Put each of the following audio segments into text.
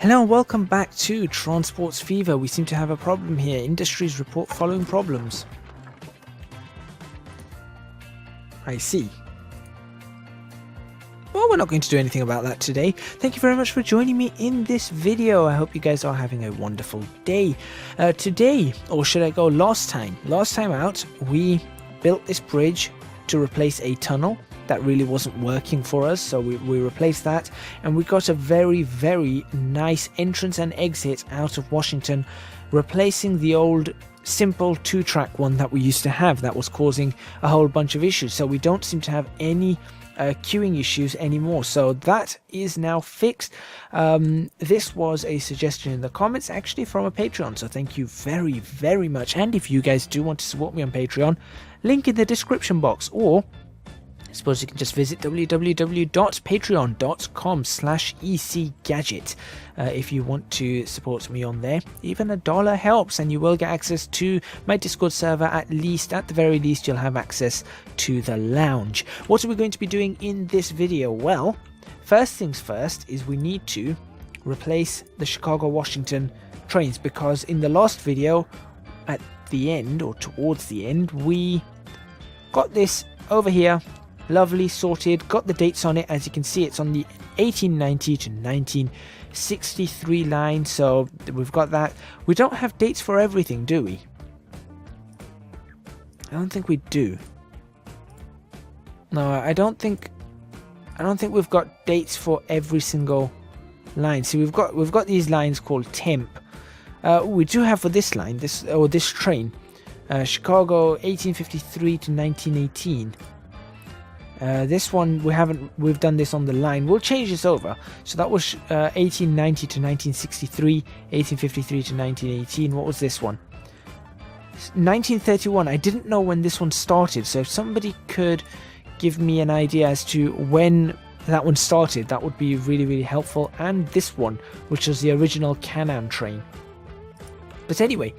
Hello and welcome back to Transports Fever. We seem to have a problem here. Industries report following problems. I see. Well, we're not going to do anything about that today. Thank you very much for joining me in this video. I hope you guys are having a wonderful day. Today, or should I go last time out, we built this bridge to replace a tunnel that really wasn't working for us, so we replaced that, and we got a very nice entrance and exit out of Washington, replacing the old simple 2-track one that we used to have that was causing a whole bunch of issues. So we don't seem to have any queuing issues anymore, so that is now fixed. This was a suggestion in the comments, actually, from a Patreon, so thank you very much. And if you guys do want to support me on Patreon, link in the description box, or I suppose you can just visit www.patreon.com/ECGadget if you want to support me on there. Even $1 helps, and you will get access to my Discord server. At the very least, you'll have access to the lounge. What are we going to be doing in this video? Well, first things first is we need to replace the Chicago-Washington trains, because in the last video, at the end, or towards the end, we got this over here. Lovely, sorted, got the dates on it. As you can see, it's on the 1890 to 1963 line, so we've got that. We don't have dates for everything, do we? I don't think we do. No, I don't think we've got dates for every single line. See, we've got these lines called temp. We do have for this line, this train, Chicago 1853 to 1918. This one we've done this on the line. We'll change this over. So that was 1890 to 1963, 1853 to 1918. What was this one? 1931. I didn't know when this one started, so if somebody could give me an idea as to when that one started, that would be really helpful. And this one, which was the original Can-Am train. But anyway,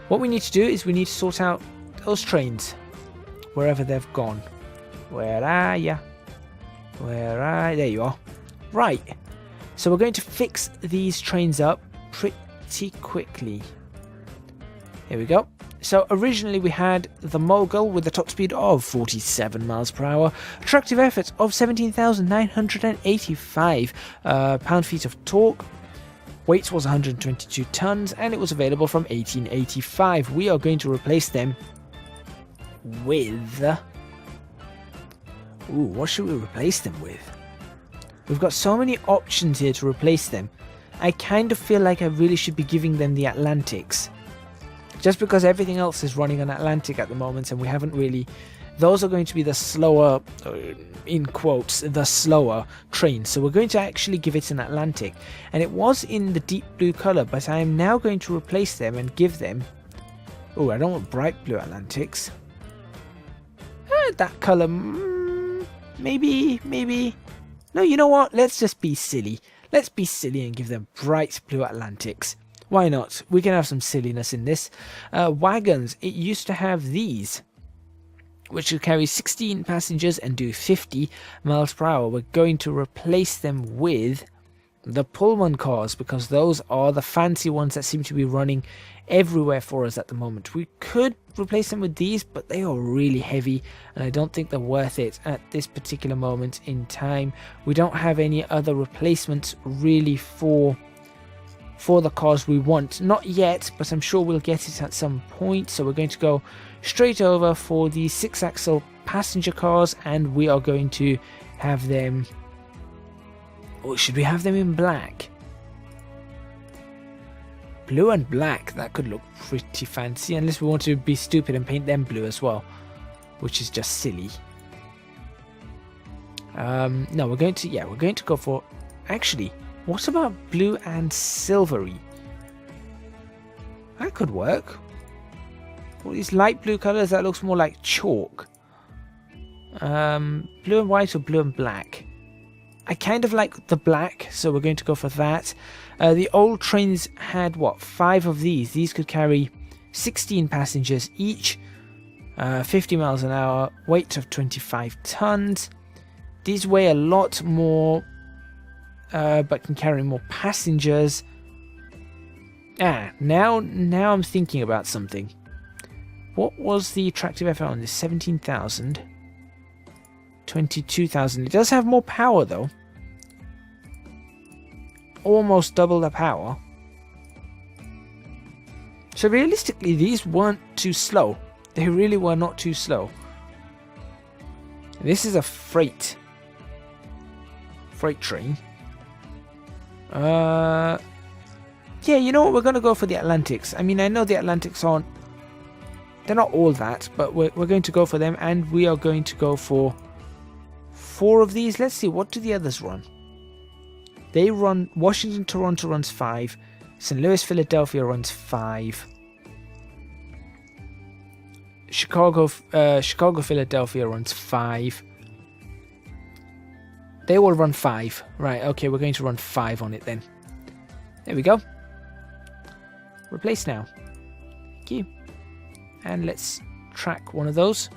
what we need to do is we need to sort out those trains wherever they've gone. Where are ya? There you are. Right. So we're going to fix these trains up pretty quickly. Here we go. So originally we had the Mogul with a top speed of 47 miles per hour, attractive effort of 17,985 pound-feet of torque. Weight was 122 tons, and it was available from 1885. We are going to replace them with... Ooh, what should we replace them with? We've got so many options here to replace them. I kind of feel like I really should be giving them the Atlantics. Just because everything else is running on Atlantic at the moment, and we haven't really... Those are going to be the slower, in quotes, the slower trains. So we're going to actually give it an Atlantic. And it was in the deep blue colour, but I am now going to replace them and give them... Oh, I don't want bright blue Atlantics. That colour... Maybe. No, you know what? Let's just be silly. Let's be silly and give them bright blue Atlantics. Why not? We can have some silliness in this. Wagons. It used to have these, which would carry 16 passengers and do 50 miles per hour. We're going to replace them with the Pullman cars, because those are the fancy ones that seem to be running everywhere for us at the moment. We could replace them with these, but they are really heavy, and I don't think they're worth it at this particular moment in time. We don't have any other replacements really for the cars we want. Not yet, but I'm sure we'll get it at some point. So we're going to go straight over for the 6-axle passenger cars, and we are going to have them... Or should we have them in black? Blue and black, that could look pretty fancy, unless we want to be stupid and paint them blue as well, which is just silly. No, we're going to go for... Actually, what about blue and silvery? That could work. All these light blue colours, that looks more like chalk. Blue and white or blue and black? I kind of like the black, so we're going to go for that. The old trains had, 5 of these. These could carry 16 passengers each, 50 miles an hour, weight of 25 tons. These weigh a lot more but can carry more passengers. Now I'm thinking about something. What was the attractive effort on this? 17,000. 22,000. It does have more power though. Almost double the power. So realistically, these weren't too slow. They really were not too slow. This is a freight train. Yeah, you know what? We're going to go for the Atlantics. I mean, I know the Atlantics aren't... They're not all that, but we're going to go for them, and we are going to go for 4 of these. Let's see, what do the others run? They run... Washington, Toronto runs 5. St. Louis, Philadelphia runs 5. Chicago, Philadelphia runs 5. They all run 5. Right, okay, we're going to run 5 on it then. There we go. Replace now. Thank you. And let's track one of those.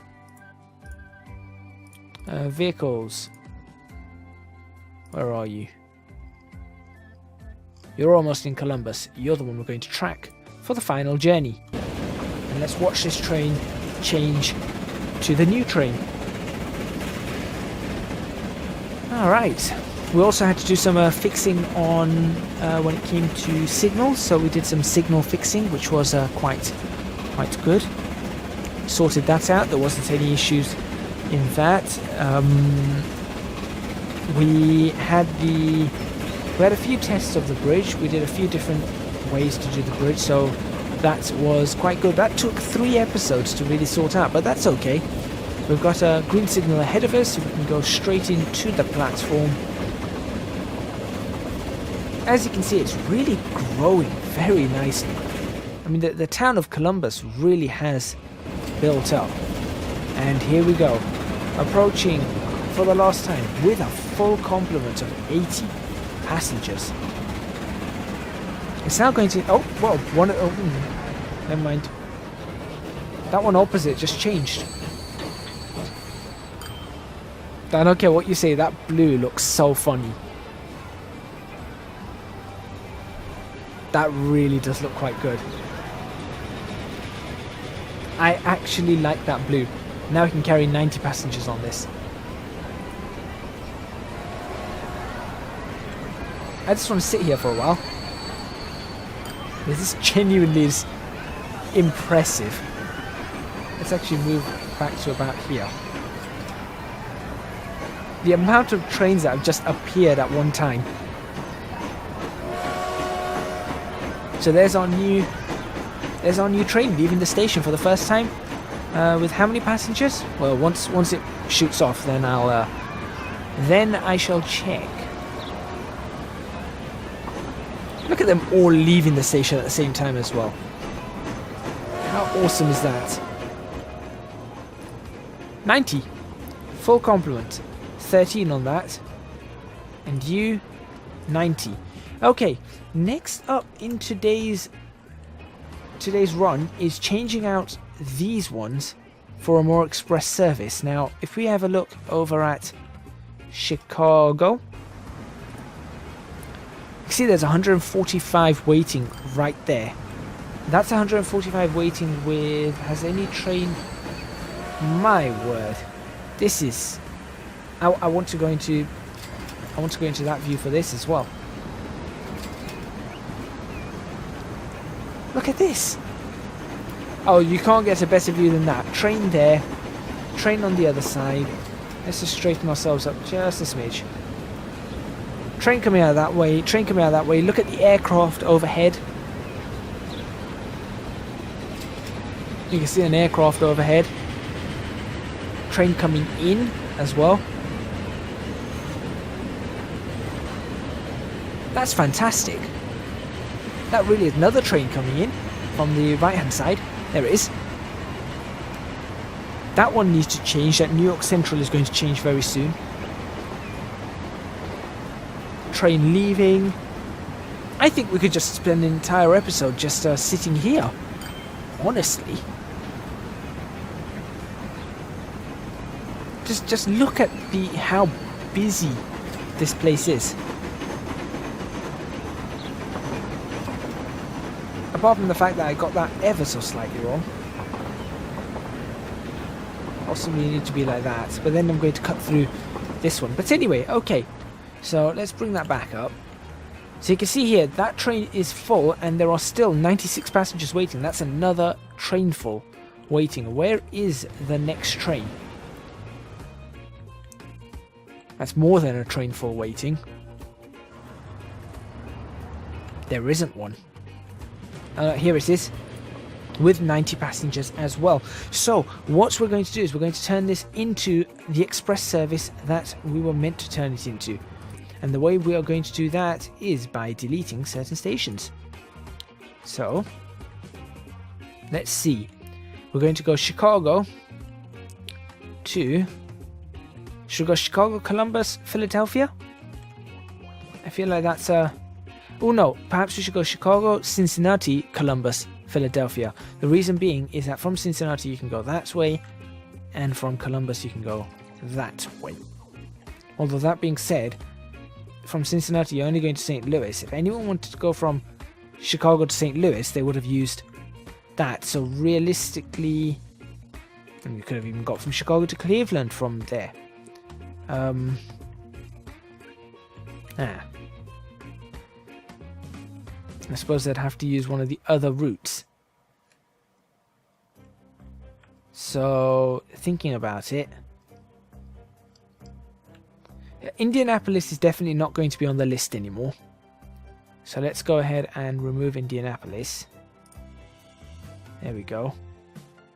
Vehicles. Where are you? You're almost in Columbus. You're the one we're going to track for the final journey. And let's watch this train change to the new train. Alright. We also had to do some fixing on when it came to signals. So we did some signal fixing, which was quite good. Sorted that out. There wasn't any issues in that. We had a few tests of the bridge. We did a few different ways to do the bridge, so that was quite good. That took 3 episodes to really sort out, but that's okay. We've got a green signal ahead of us, so we can go straight into the platform. As you can see, it's really growing very nicely. I mean, the town of Columbus really has built up. And here we go, approaching for the last time with a full complement of 80 passengers. It's now going to... Oh, well, never mind. That one opposite just changed. I don't care what you say, that blue looks so funny. That really does look quite good. I actually like that blue. Now we can carry 90 passengers on this. I just want to sit here for a while. This genuinely is impressive. Let's actually move back to about here. The amount of trains that have just appeared at one time. So there's our new train leaving the station for the first time. With how many passengers? Well, once it shoots off, then I shall check. Look at them all leaving the station at the same time as well. How awesome is that? 90. Full complement. 13 on that. And you, 90. Okay, next up in today's run is changing out these ones for a more express service. Now, if we have a look over at Chicago, you see there's 145 waiting right there. That's 145 waiting with... Has any train... My word. This is... I want to go into that view for this as well. Look at this. Oh, you can't get a better view than that. Train there. Train on the other side. Let's just straighten ourselves up just a smidge. Train coming out that way. Train coming out that way. Look at the aircraft overhead. You can see an aircraft overhead. Train coming in as well. That's fantastic. That really is another train coming in from the right hand side. There it is. That one needs to change. That New York Central is going to change very soon. Train leaving. I think we could just spend an entire episode just sitting here. Honestly. Just look at how busy this place is. Apart from the fact that I got that ever so slightly wrong. Possibly need to be like that, but then I'm going to cut through this one. But anyway, okay. So let's bring that back up. So you can see here, that train is full and there are still 96 passengers waiting. That's another train full waiting. Where is the next train? That's more than a train full waiting. There isn't one. Here it is, with 90 passengers as well. So what we're going to do is we're going to turn this into the express service that we were meant to turn it into. And the way we are going to do that is by deleting certain stations. So let's see. We're going to go Chicago to... Should we go Chicago, Columbus, Philadelphia? I feel like that's a... Oh no, perhaps we should go Chicago, Cincinnati, Columbus, Philadelphia. The reason being is that from Cincinnati you can go that way, and from Columbus you can go that way. Although that being said, from Cincinnati you're only going to St. Louis. If anyone wanted to go from Chicago to St. Louis, they would have used that. So realistically, and you could have even got from Chicago to Cleveland from there. I suppose they'd have to use one of the other routes. So, thinking about it, Indianapolis is definitely not going to be on the list anymore. So let's go ahead and remove Indianapolis. There we go.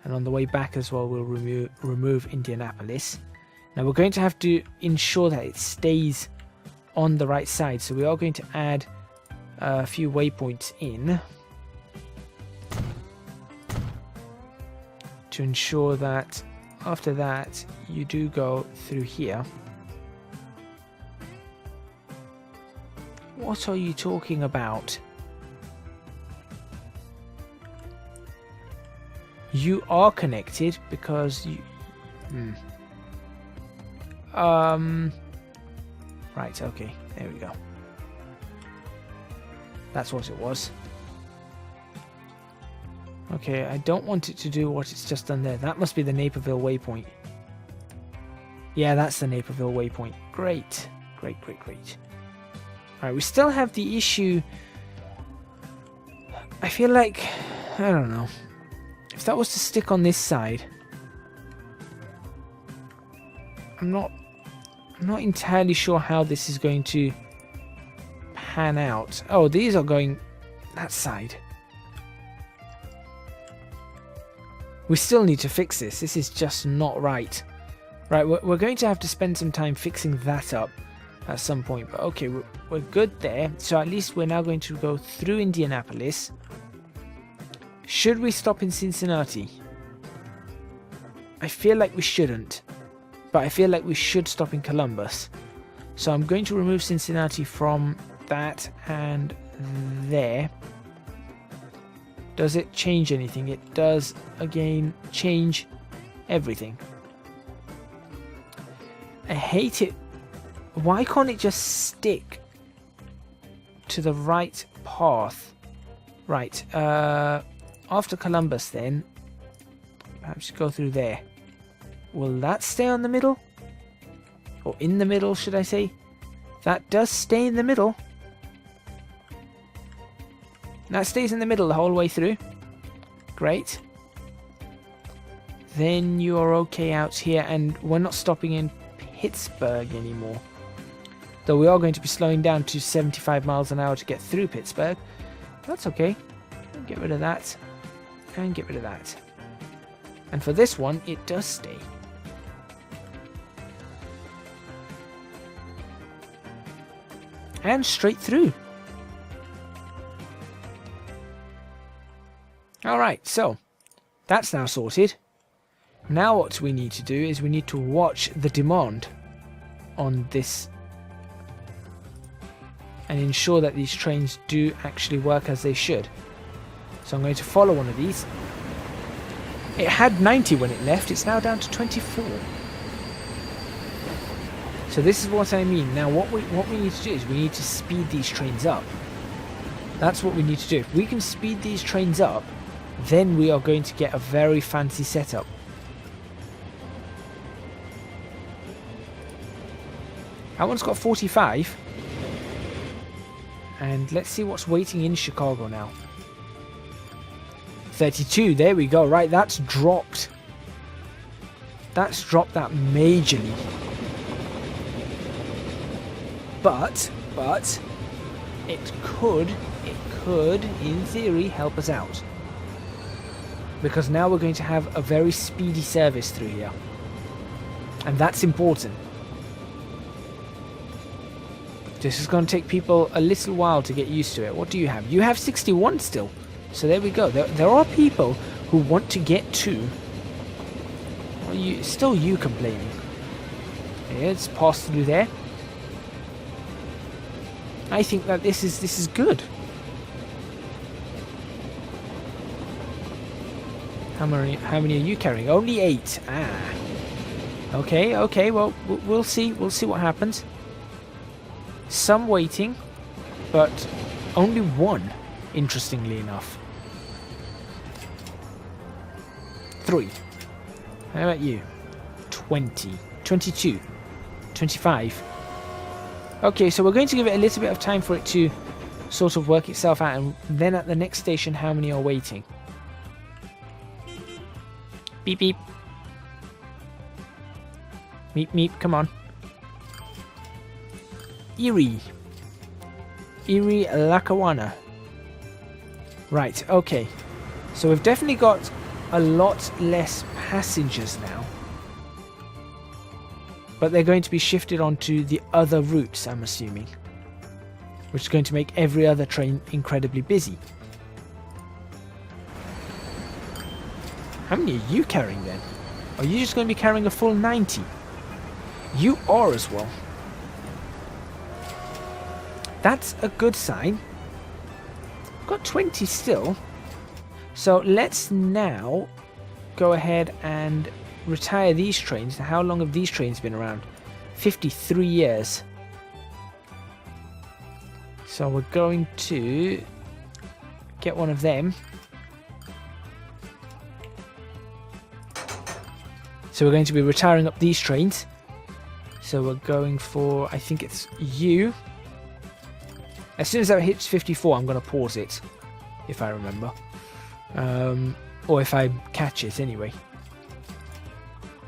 And on the way back as well, we'll remove Indianapolis. Now we're going to have to ensure that it stays on the right side. So we are going to add a few waypoints in to ensure that after that you do go through here. What are you talking about? You are connected because you... Right, okay, there we go. That's what it was. Okay, I don't want it to do what it's just done there. That must be the Naperville waypoint. Yeah, that's the Naperville waypoint. Great, great, great, great. Alright, we still have the issue. I feel like, I don't know. If that was to stick on this side, I'm not entirely sure how this is going to pan out. Oh, these are going that side. We still need to fix this. This is just not right. Right, we're going to have to spend some time fixing that up at some point. But okay, we're good there. So at least we're now going to go through Indianapolis. Should we stop in Cincinnati? I feel like we shouldn't. But I feel like we should stop in Columbus. So I'm going to remove Cincinnati from that and there. Does it change anything? It does, again, change everything. I hate it. Why can't it just stick to the right path? Right, after Columbus then, perhaps go through there. Will that stay on the middle? Or in the middle, should I say? That does stay in the middle. That stays in the middle the whole way through. Great. Then you are okay out here, and we're not stopping in Pittsburgh anymore. Though we are going to be slowing down to 75 miles an hour to get through Pittsburgh. That's okay. Get rid of that. And get rid of that. And for this one, it does stay. And straight through. Alright, so that's now sorted. Now what we need to do is we need to watch the demand on this and ensure that these trains do actually work as they should. So I'm going to follow one of these. It had 90 when it left, it's now down to 24. So this is what I mean. Now what we need to do is we need to speed these trains up. That's what we need to do. If we can speed these trains up, then we are going to get a very fancy setup. That one's got 45. And let's see what's waiting in Chicago now. 32, there we go. Right, that's dropped. That's dropped that majorly. But it could, in theory, help us out. Because now we're going to have a very speedy service through here. And that's important. This is going to take people a little while to get used to it. What do you have? You have 61 still. So there we go. There are people who want to get to... Well, still you complaining. Yeah, it's passed through there. I think that this is good. How many are you carrying? Only 8. Ah. Okay. Well, we'll see. We'll see what happens. Some waiting, but only 1. Interestingly enough. 3. How about you? 20. 22. 25. Okay, so we're going to give it a little bit of time for it to sort of work itself out, and then at the next station, how many are waiting? Beep, beep. Meep, meep, come on. Erie, Lackawanna. Right, okay. So we've definitely got a lot less passengers now. But they're going to be shifted onto the other routes, I'm assuming. Which is going to make every other train incredibly busy. How many are you carrying then? Are you just going to be carrying a full 90? You are as well. That's a good sign. I've got 20 still. So let's now go ahead and retire these trains. How long have these trains been around? 53 years. So we're going to get one of them. So we're going to be retiring up these trains. So we're going for, I think it's you. As soon as that hits 54, I'm going to pause it, if I remember. Or if I catch it, anyway.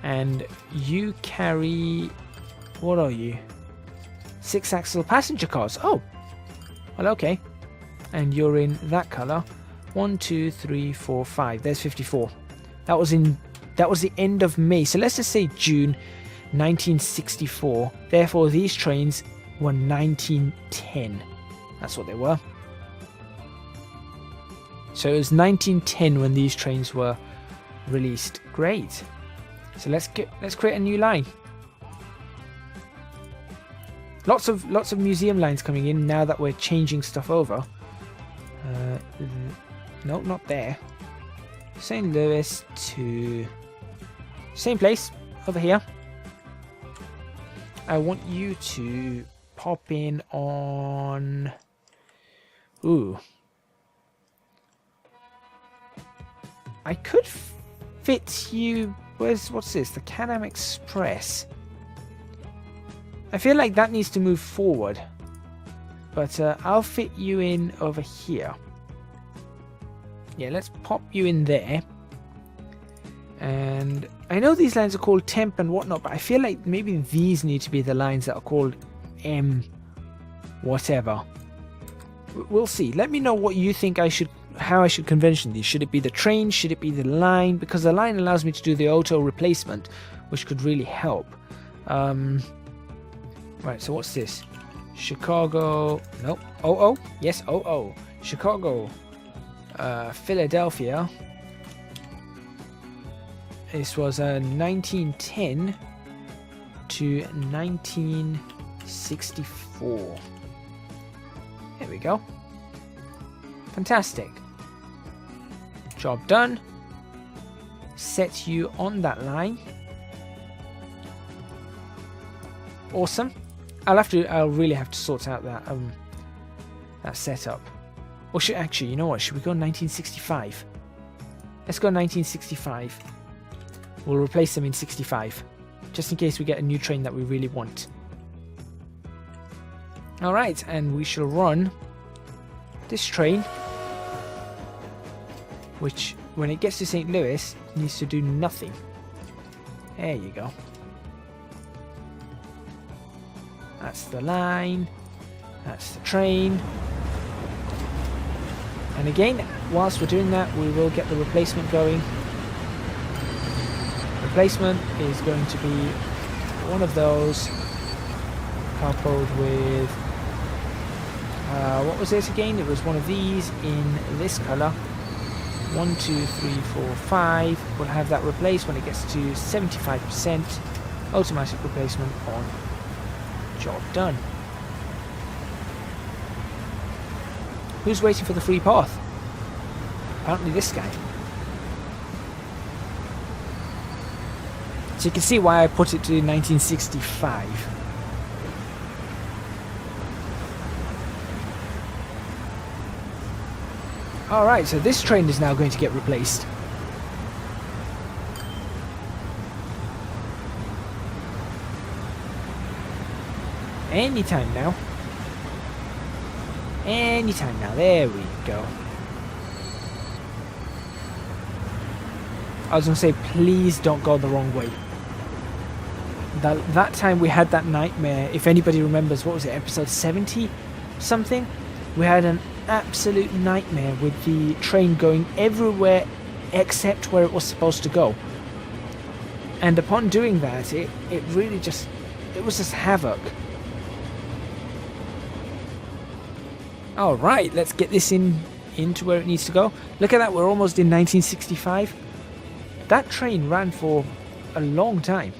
And you carry... What are you? 6-axle passenger cars. Oh! Well, okay. And you're in that colour. 1, 2, 3, 4, 5. There's 54. That was the end of May. So let's just say June 1964. Therefore, these trains were 1910. That's what they were. So it was 1910 when these trains were released. Great. So let's create a new line. Lots of museum lines coming in now that we're changing stuff over. No, not there. St. Louis to same place over here. I want you to pop in on. Ooh. I could fit you. What's this? The Can-Am Express. I feel like that needs to move forward. But I'll fit you in over here. Yeah, let's pop you in there. And I know these lines are called temp and whatnot, but I feel like maybe these need to be the lines that are called M whatever. We'll see. Let me know what you think how I should convention these. Should it be the train? Should it be the line? Because the line allows me to do the auto replacement, which could really help. Right, so what's this? Chicago. Nope. Oh. Yes, oh. Chicago. Philadelphia. This was 1910 to 1964. There we go. Fantastic. Job done. Set you on that line. Awesome. I'll really have to sort out that that setup. Or should actually, you know what? Should we go 1965? Let's go 1965. We'll replace them in 65, just in case we get a new train that we really want. All right, and we shall run this train, which, when it gets to St. Louis, needs to do nothing. There you go. That's the line. That's the train. And again, whilst we're doing that, we will get the replacement going. Replacement is going to be one of those coupled with what was it again? It was one of these in this color. 1, 2, 3, 4, 5. We'll have that replaced when it gets to 75%. Automatic replacement on. Job done. Who's waiting for the free path? Apparently this guy. So you can see why I put it to 1965. Alright, so this train is now going to get replaced. Anytime now. Anytime now. There we go. I was going to say, please don't go the wrong way. That time we had that nightmare. If anybody remembers, what was it, episode 70 something? We had an absolute nightmare with the train going everywhere except where it was supposed to go. And upon doing that, it really just, it was just havoc. Alright, let's get this into where it needs to go. Look at that, we're almost in 1965. That train ran for a long time.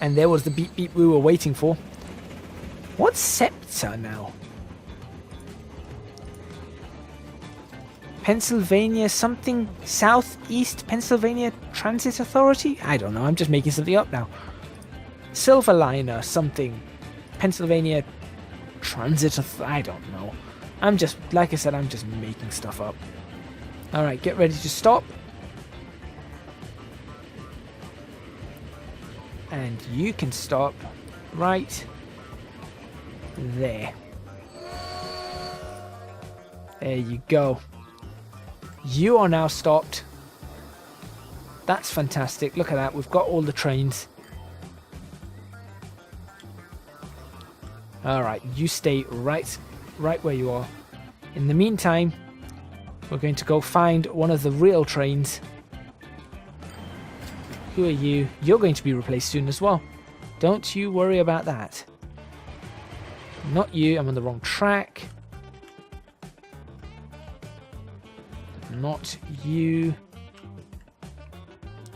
And there was the beep beep we were waiting for. What's SEPTA now? Pennsylvania something, Southeast Pennsylvania Transit Authority? I don't know, I'm just making something up now. Silverliner something. Pennsylvania Transit I don't know. I'm just, like I said, I'm just making stuff up. Alright, get ready to stop. And you can stop right there. There you go. You are now stopped. That's fantastic. Look at that. We've got all the trains. Alright, you stay right where you are. In the meantime, we're going to go find one of the real trains. Who are you? You're going to be replaced soon as well. Don't you worry about that. Not you. I'm on the wrong track. Not you.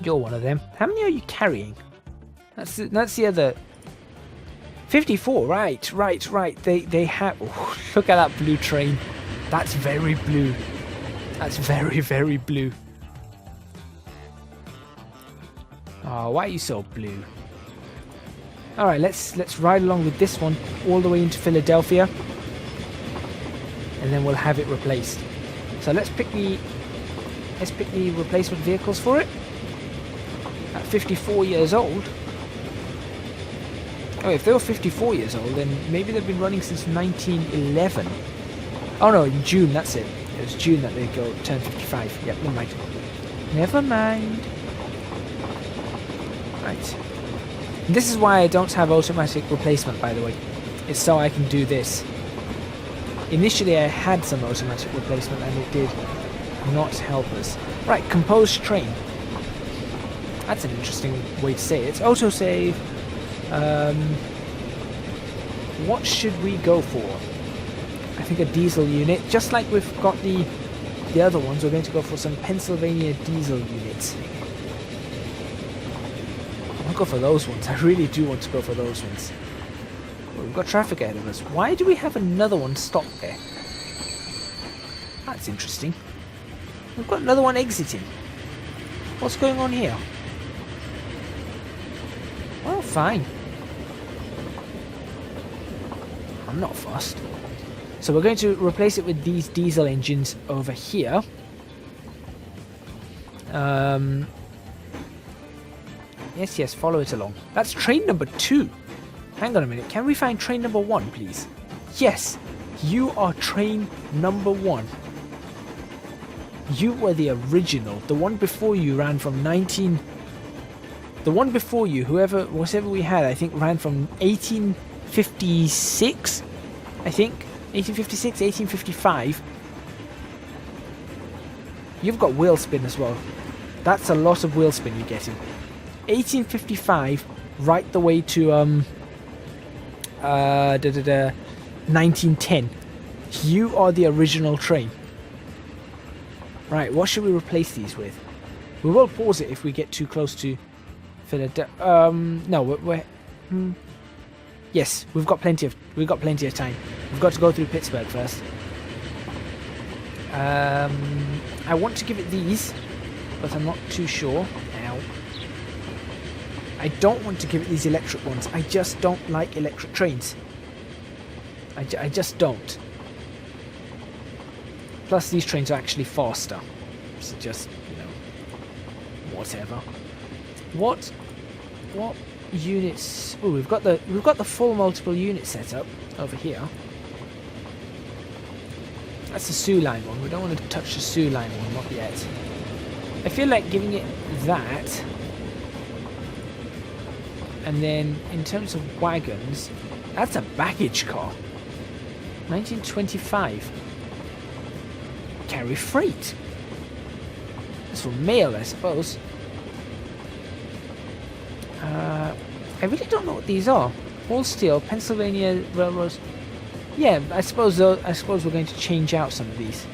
You're one of them. How many are you carrying? That's the other. 54. Right. They have. Oh, look at that blue train. That's very blue. That's very, very blue. Oh, why are you so blue? Alright, let's ride along with this one all the way into Philadelphia. And then we'll have it replaced. So let's pick the replacement vehicles for it. At 54 years old. Oh, if they were 54 years old, then maybe they've been running since 1911. Oh no, in June, that's it. It was June that they turn 55. Yep, never mind. Never mind. Right. And this is why I don't have automatic replacement, by the way. It's so I can do this. Initially I had some automatic replacement and it did not help us. Right, composed train. That's an interesting way to say it. It's autosave. What should we go for? I think a diesel unit. Just like we've got the other ones, we're going to go for some Pennsylvania diesel units. I'll go for those ones. I really do want to go for those ones. Well, we've got traffic ahead of us. Why do we have another one stopped there? That's interesting. We've got another one exiting. What's going on here? Well, fine. I'm I'm not fussed. So we're going to replace it with these diesel engines over here. Yes, follow it along. That's train number 2. Hang on a minute. Can we find train number 1, please? Yes, you are train number 1. You were the original. The one before you ran from 19... The one before you, whoever we had, I think ran from 1856, I think. 1856, 1855. You've got wheel spin as well. That's a lot of wheel spin you're getting. 1855 right the way to 1910. You are the original train. Right, what should we replace these with? We will pause it if we get too close to Philadelphia. No, we're yes, we've got plenty of time. We've got to go through Pittsburgh first. I want to give it these, but I'm not too sure. Ow. I don't want to give it these electric ones. I just don't like electric trains. I just don't. Plus, these trains are actually faster. So just, whatever. What units? Oh, we've got the full multiple unit setup over here. That's the Sioux Line one. We don't want to touch the Sioux Line one, not yet. I feel like giving it that. And then, in terms of wagons, that's a baggage car. 1925. Carry freight. That's for mail, I suppose. I really don't know what these are. All steel, Pennsylvania Railroads. Yeah, I suppose we're going to change out some of these.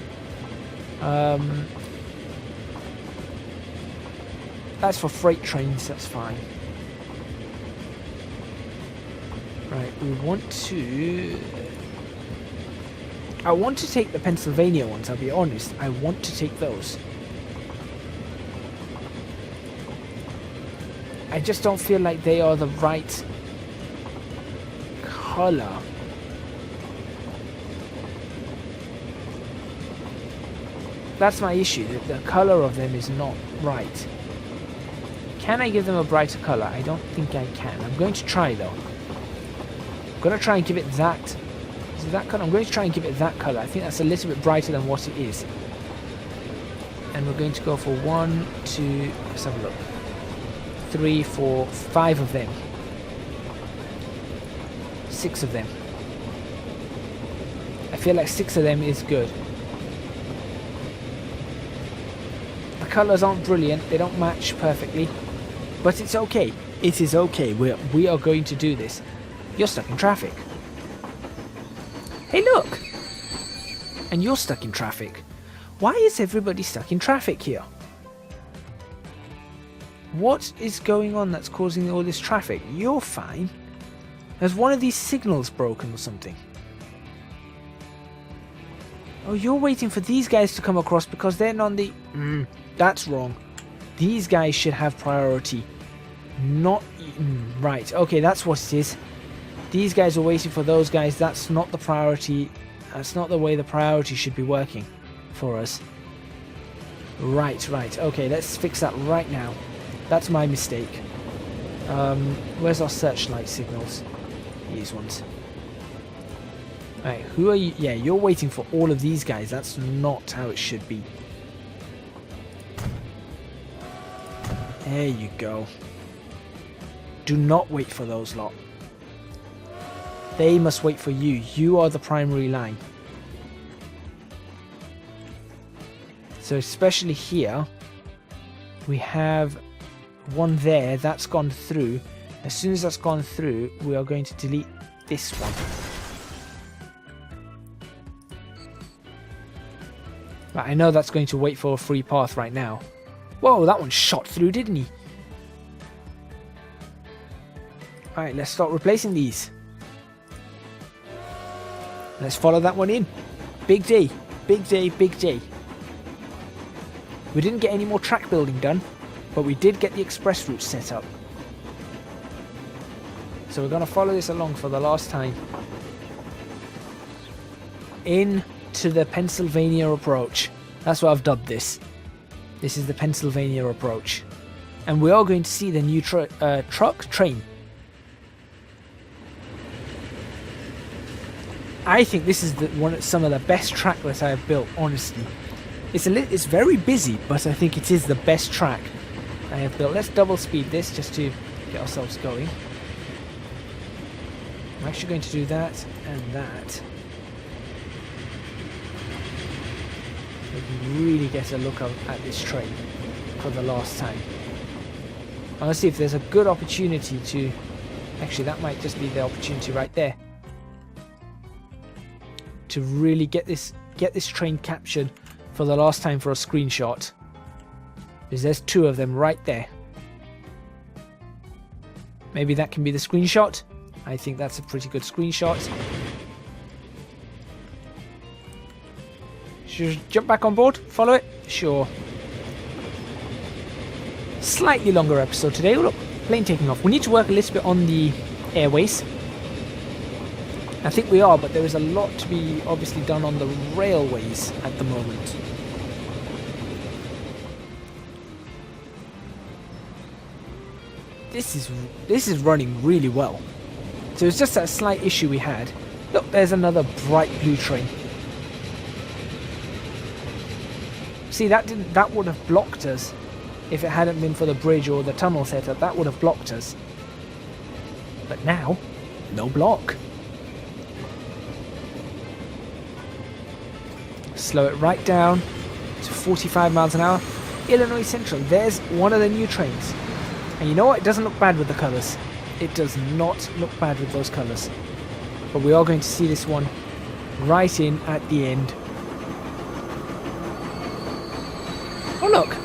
That's for freight trains, that's fine. Right, I want to take the Pennsylvania ones, I'll be honest. I want to take those. I just don't feel like they are the right color. That's my issue. The color of them is not right. Can I give them a brighter color? I don't think I can. I'm going to try though. I'm going to try and give it that. Is it that color? I'm going to try and give it that color. I think that's a little bit brighter than what it is. And we're going to go for 1, 2, let's have a look. 3, 4, 5 of them. 6 of them. I feel like 6 of them is good. The colours aren't brilliant, they don't match perfectly, but it's okay. It is okay. We are going to do this. You're stuck in traffic. Hey, look! And you're stuck in traffic. Why is everybody stuck in traffic here? What is going on that's causing all this traffic? You're fine. Has one of these signals broken or something? Oh, you're waiting for these guys to come across because they're on the... that's wrong. These guys should have priority. Not... right, okay, that's what it is. These guys are waiting for those guys. That's not the priority. That's not the way the priority should be working for us. Right, okay, let's fix that right now. That's my mistake. Where's our searchlight signals? These ones. Right, who are you? Yeah, you're waiting for all of these guys. That's not how it should be. There you go. Do not wait for those lot. They must wait for you. You are the primary line. So especially here, we have one there. That's gone through. As soon as that's gone through, we are going to delete this one. But I know that's going to wait for a free path right now. Whoa, that one shot through, didn't he? Alright, let's start replacing these. Let's follow that one in. Big day, big day, big day. We didn't get any more track building done, but we did get the express route set up. So we're going to follow this along for the last time. into the Pennsylvania approach. That's what I've dubbed this. This is the Pennsylvania approach. And we are going to see the new truck train. I think this is some of the best track that I have built, honestly. It's very busy, but I think it is the best track I have built. Let's double speed this just to get ourselves going. I'm actually going to do that and that. We can really get a look at this train for the last time. I want to see if there's a good opportunity to... Actually, that might just be the opportunity right there. To really get this train captured for the last time for a screenshot. Because there's two of them right there. Maybe that can be the screenshot. I think that's a pretty good screenshot. Should we jump back on board? Follow it? Sure. Slightly longer episode today. Oh, look, plane taking off. We need to work a little bit on the airways. I think we are, but there is a lot to be obviously done on the railways at the moment. This is running really well. So it's just that slight issue we had. Look, there's another bright blue train. See, that would have blocked us if it hadn't been for the bridge or the tunnel setup. That would have blocked us. But now, no block. Slow it right down to 45 miles an hour. Illinois Central, there's one of the new trains. And you know what? It doesn't look bad with the colours. It does not look bad with those colours. But we are going to see this one right in at the end. Oh, look.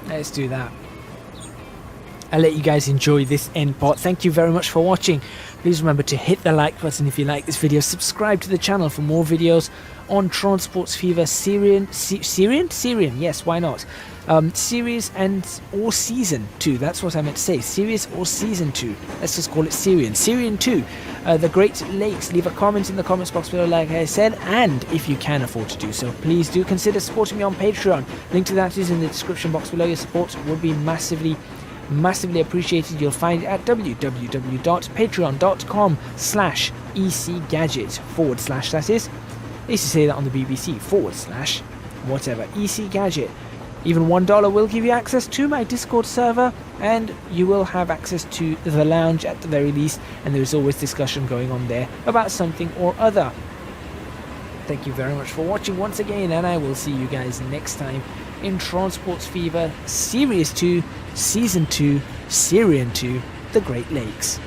Let's do that. I'll let you guys enjoy this end part. Thank you very much for watching. Please remember to hit the like button if you like this video. Subscribe to the channel for more videos on Transports Fever Syrian, yes, why not? Series or Season 2, that's what I meant to say. Series or Season 2, let's just call it Syrian 2, the Great Lakes. Leave a comment in the comments box below like I said, and if you can afford to do so, please do consider supporting me on Patreon. Link to that is in the description box below. Your support would be massively appreciated. You'll find it at www.patreon.com/ECGadget / that is. They used to say that on the BBC, / whatever, ECGadget. Even $1 will give you access to my Discord server, and you will have access to the lounge at the very least, and there is always discussion going on there about something or other. Thank you very much for watching once again, and I will see you guys next time in Transports Fever Series 2, Season 2, Syrian 2, The Great Lakes.